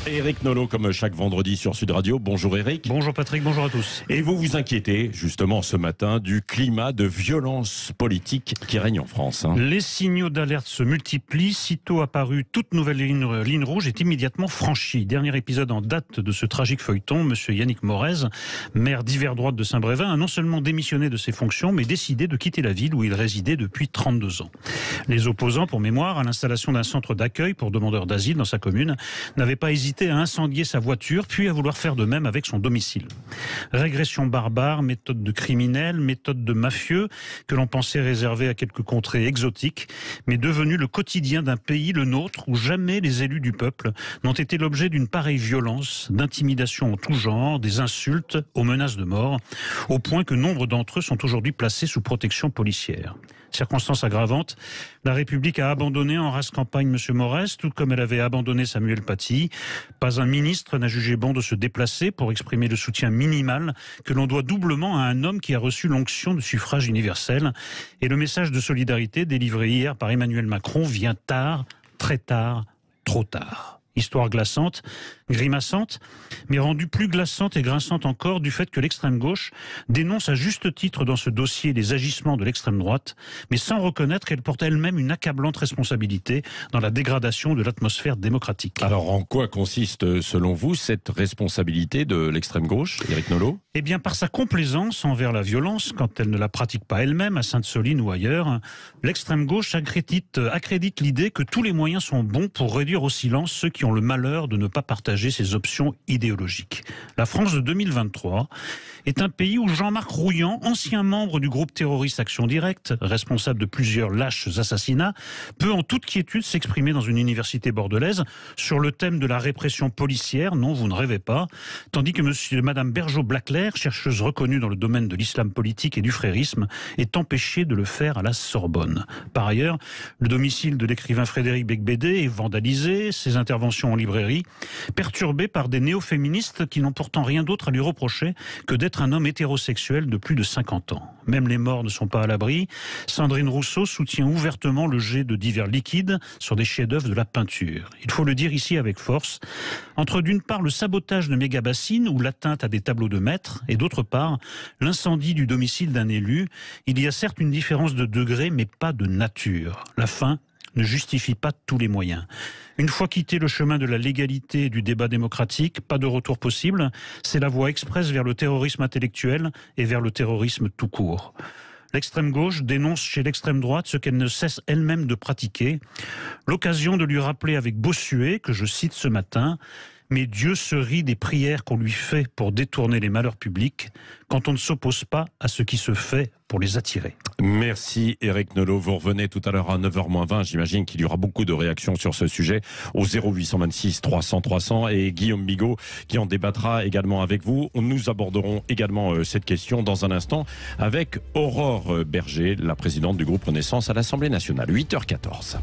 Éric Nolot, comme chaque vendredi sur Sud Radio. Bonjour Éric. Bonjour Patrick, bonjour à tous. Et vous vous inquiétez justement ce matin du climat de violence politique qui règne en France. Les signaux d'alerte se multiplient. Sitôt apparue, toute nouvelle ligne rouge est immédiatement franchie. Dernier épisode en date de ce tragique feuilleton, monsieur Yannick Morez, maire d'hiver droite de Saint-Brévin, a non seulement démissionné de ses fonctions, mais décidé de quitter la ville où il résidait depuis 32 ans. Les opposants, pour mémoire, à l'installation d'un centre d'accueil pour demandeurs d'asile dans sa commune, n'avaient pas hésité à incendier sa voiture, puis à vouloir faire de même avec son domicile. Régression barbare, méthode de criminels, méthode de mafieux, que l'on pensait réservée à quelques contrées exotiques, mais devenue le quotidien d'un pays, le nôtre, où jamais les élus du peuple n'ont été l'objet d'une pareille violence, d'intimidation en tout genre, des insultes, aux menaces de mort, au point que nombre d'entre eux sont aujourd'hui placés sous protection policière. Circonstance aggravante, la République a abandonné en race campagne M. Morez, tout comme elle avait abandonné Samuel Paty. Pas un ministre n'a jugé bon de se déplacer pour exprimer le soutien minimal que l'on doit doublement à un homme qui a reçu l'onction du suffrage universel. Et le message de solidarité délivré hier par Emmanuel Macron vient tard, très tard, trop tard. Histoire glaçante, grimaçante, mais rendue plus glaçante et grinçante encore du fait que l'extrême gauche dénonce à juste titre dans ce dossier les agissements de l'extrême droite, mais sans reconnaître qu'elle porte elle-même une accablante responsabilité dans la dégradation de l'atmosphère démocratique. Alors en quoi consiste selon vous cette responsabilité de l'extrême gauche, Éric Nolot ? Eh bien par sa complaisance envers la violence, quand elle ne la pratique pas elle-même à Sainte-Soline ou ailleurs, l'extrême gauche accrédite l'idée que tous les moyens sont bons pour réduire au silence ceux qui ont le malheur de ne pas partager ses options idéologiques. La France de 2023 est un pays où Jean-Marc Rouillant, ancien membre du groupe terroriste Action Directe, responsable de plusieurs lâches assassinats, peut en toute quiétude s'exprimer dans une université bordelaise sur le thème de la répression policière, non vous ne rêvez pas, tandis que monsieur et madame Bergeau-Blaclair, chercheuse reconnue dans le domaine de l'islam politique et du frérisme, est empêchée de le faire à la Sorbonne. Par ailleurs, le domicile de l'écrivain Frédéric Becbédé est vandalisé, ses interventions en librairie, perturbé par des néo-féministes qui n'ont pourtant rien d'autre à lui reprocher que d'être un homme hétérosexuel de plus de 50 ans. Même les morts ne sont pas à l'abri. Sandrine Rousseau soutient ouvertement le jet de divers liquides sur des chefs-d'œuvre de la peinture. Il faut le dire ici avec force, entre d'une part le sabotage de méga-bassines ou l'atteinte à des tableaux de maître, et d'autre part l'incendie du domicile d'un élu, il y a certes une différence de degré, mais pas de nature. La fin ne justifie pas tous les moyens. Une fois quitté le chemin de la légalité et du débat démocratique, pas de retour possible, c'est la voie expresse vers le terrorisme intellectuel et vers le terrorisme tout court. L'extrême gauche dénonce chez l'extrême droite ce qu'elle ne cesse elle-même de pratiquer. L'occasion de lui rappeler avec Bossuet, que je cite ce matin, « Mais Dieu se rit des prières qu'on lui fait pour détourner les malheurs publics quand on ne s'oppose pas à ce qui se fait pour les attirer. » Merci Éric Nolot. Vous revenez tout à l'heure à 9h-20. J'imagine qu'il y aura beaucoup de réactions sur ce sujet au 0826 300 300 et Guillaume Bigot qui en débattra également avec vous. Nous aborderons également cette question dans un instant avec Aurore Berger, la présidente du groupe Renaissance à l'Assemblée nationale. 8h14.